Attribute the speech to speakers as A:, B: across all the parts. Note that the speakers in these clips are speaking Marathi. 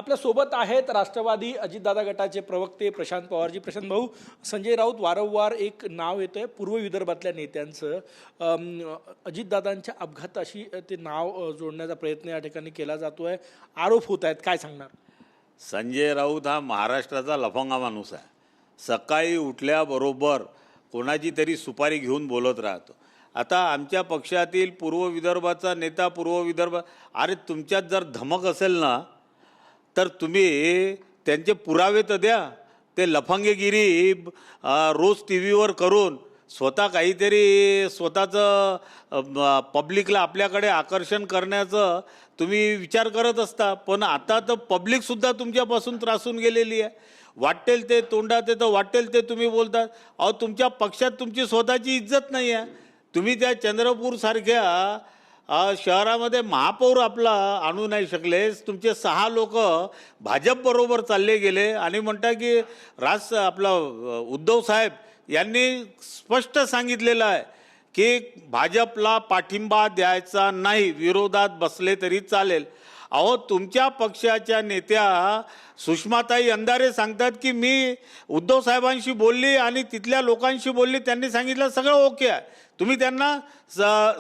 A: आपल्या सोबत आहेत राष्ट्रवादी अजितदादा गटाचे प्रवक्ते प्रशांत पवारजी. प्रशांत भाऊ, संजय राऊत वारंवार एक नाव येतंय पूर्व विदर्भातल्या नेत्यांचं. अजितदादांच्या अपघाताशी ते नाव जोडण्याचा प्रयत्न या ठिकाणी केला जातोय, आरोप होत आहेत, काय सांगणार?
B: संजय राऊत हा महाराष्ट्राचा लफंगा माणूस आहे. सकाळी उठल्याबरोबर कोणाची तरी सुपारी घेऊन बोलत राहतो. आता आमच्या पक्षातील पूर्व विदर्भाचा नेता पूर्व विदर्भ, अरे तुमच्यात जर धमक असेल ना तर तुम्ही त्यांचे पुरावे तर द्या. ते लफंगेगिरी रोज टी व्हीवर करून स्वतः काहीतरी स्वतःचं पब्लिकला आपल्याकडे आकर्षण करण्याचं तुम्ही विचार करत असता. पण आता तर पब्लिकसुद्धा तुमच्यापासून त्रासून गेलेली आहे. वाटेल ते तोंडात येतं, वाटेल ते तुम्ही बोलतात. अहो, तुमच्या पक्षात तुमची स्वतःची इज्जत नाही आहे. तुम्ही त्या चंद्रपूरसारख्या शहरामध्ये महापौर आपला आणू नाही शकले. तुमचे 6 लोक भाजपबरोबर चालले गेले आणि म्हणता की आपला उद्धव साहेब यांनी स्पष्ट सांगितलेलं आहे की भाजपला पाठिंबा द्यायचा नाही, विरोधात बसले तरी चालेल. अहो, तुमच्या पक्षाच्या नेत्या सुषमाताई अंधारे सांगतात की मी उद्धव साहेबांशी बोलली आणि तिथल्या लोकांशी बोलली, त्यांनी सांगितलं सगळं ओके आहे, तुम्ही त्यांना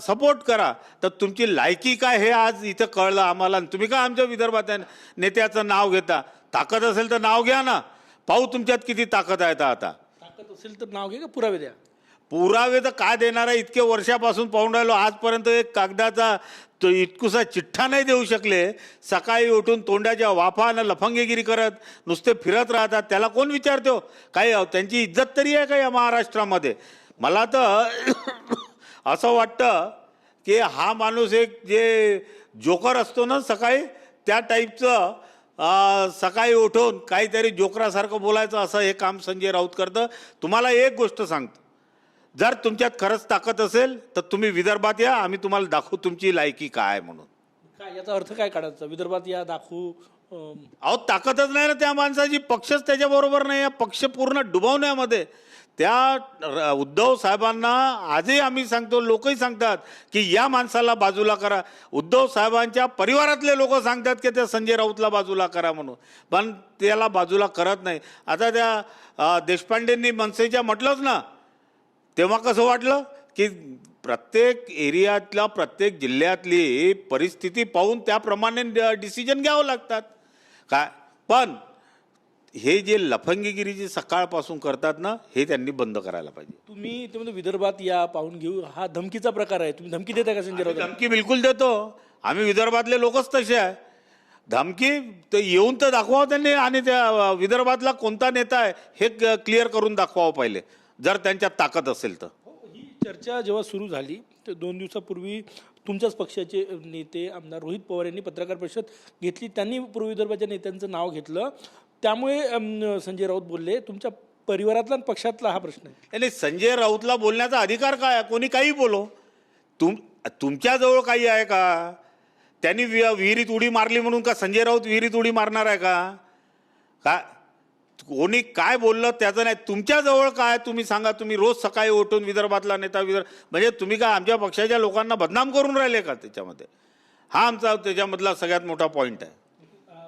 B: सपोर्ट करा. तर तुमची लायकी काय हे आज इथं कळलं आम्हाला. तुम्ही का आमच्या विदर्भात नेत्याचं नाव घेता? ताकद असेल तर नाव घ्या ना, पाहू तुमच्यात किती ताकद आहे. आता
A: ताकद असेल तर नाव घे, का पुरावे द्या?
B: पुरावे तर काय देणार आहे? इतके वर्षापासून पाहून राहिलो, आजपर्यंत एक कागदाचा तो इतकुसा चिठ्ठा नाही देऊ शकले. सकाळी उठून तोंडाच्या वाफानं लफंगेगिरी करत नुसते फिरत राहतात. त्याला कोण विचारतो? काही त्यांची इज्जत तरी आहे का या महाराष्ट्रामध्ये? मला तर असं वाटतं की हा माणूस एक जे जोकर असतो ना सकाळी, त्या टाईपचं सकाळी उठून काहीतरी जोकरासारखं बोलायचं, असं हे काम संजय राऊत करतं. तुम्हाला एक गोष्ट सांगतो, जर तुमच्यात खरंच ताकद असेल तर तुम्ही विदर्भात या, आम्ही तुम्हाला दाखवू तुमची लायकी काय म्हणून.
A: काय याचा अर्थ काय काढायचा? विदर्भात या, दाखवू?
B: अहो, ताकदच नाही ना त्या माणसाची, पक्षच त्याच्याबरोबर नाही. पक्ष पूर्ण डुबवण्यामध्ये त्या उद्धव साहेबांना आजही आम्ही सांगतो, लोकही सांगतात की या माणसाला बाजूला करा. उद्धव साहेबांच्या परिवारातले लोक सांगतात की त्या संजय राऊतला बाजूला करा म्हणून, पण त्याला बाजूला करत नाही. आता त्या देशपांडेंनी मनसेच्या म्हटलंच ना, तेव्हा कसं वाटलं की प्रत्येक एरियातल्या प्रत्येक जिल्ह्यातली परिस्थिती पाहून त्याप्रमाणे डिसिजन घ्यावं लागतात काय. पण हे जे लफंगीगिरी सकाळपासून करतात ना, हे त्यांनी बंद करायला पाहिजे.
A: तुम्ही ते म्हणजे विदर्भात या, पाहून घेऊ, हा धमकीचा प्रकार आहे. तुम्ही धमकी देता का संजय राऊत?
B: धमकी बिलकुल देतो. आम्ही विदर्भातले लोकच तसे आहे. धमकी तर येऊन तर दाखवावं त्यांनी, आणि त्या विदर्भातला कोणता नेता आहे हे क्लिअर करून दाखवावं पहिले, जर त्यांच्यात ताकद असेल तर.
A: ही चर्चा जेव्हा सुरू झाली तर 2 दिवसापूर्वी तुमच्याच पक्षाचे नेते आमदार रोहित पवार यांनी पत्रकार परिषद घेतली. त्यांनी पूर्व विदर्भाच्या नेत्यांचं नाव घेतलं. त्यामुळे संजय राऊत बोलले, तुमच्या परिवारातला आणि पक्षातला हा प्रश्न आहे.
B: नाही, संजय राऊतला बोलण्याचा अधिकार काय आहे? कोणी काही बोलो. तुमच्याजवळ काही आहे का? त्यांनी विहिरीत उडी मारली म्हणून का संजय राऊत विहिरीत उडी मारणार आहे का? कोणी काय बोललं त्याचं नाही. तुमच्याजवळ काय तुम्ही सांगा. तुम्ही रोज सकाळी उठून विदर्भातला नेता म्हणजे तुम्ही काय आमच्या पक्षाच्या लोकांना बदनाम करून राहिले का त्याच्यामध्ये? हा आमचा त्याच्यामधला सगळ्यात मोठा पॉईंट आहे.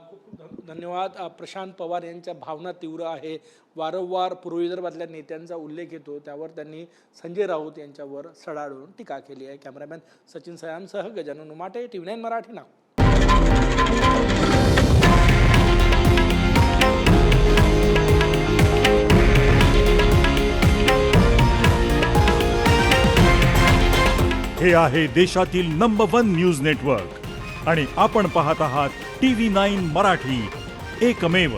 A: खूप धन्यवाद. प्रशांत पवार यांच्या भावना तीव्र आहे. वारंवार पूर्व विदर्भातल्या नेत्यांचा उल्लेख येतो, त्यावर त्यांनी संजय राऊत यांच्यावर सडाडून टीका केली आहे. कॅमेरामॅन सचिन सयांसह गजानन उमाटे, TV9 मराठी, नागपूर.
C: हे आहे देशातील नंबर 1 न्यूज नेटवर्क आणि आपण पाहत आहात TV9 मराठी, एकमेव.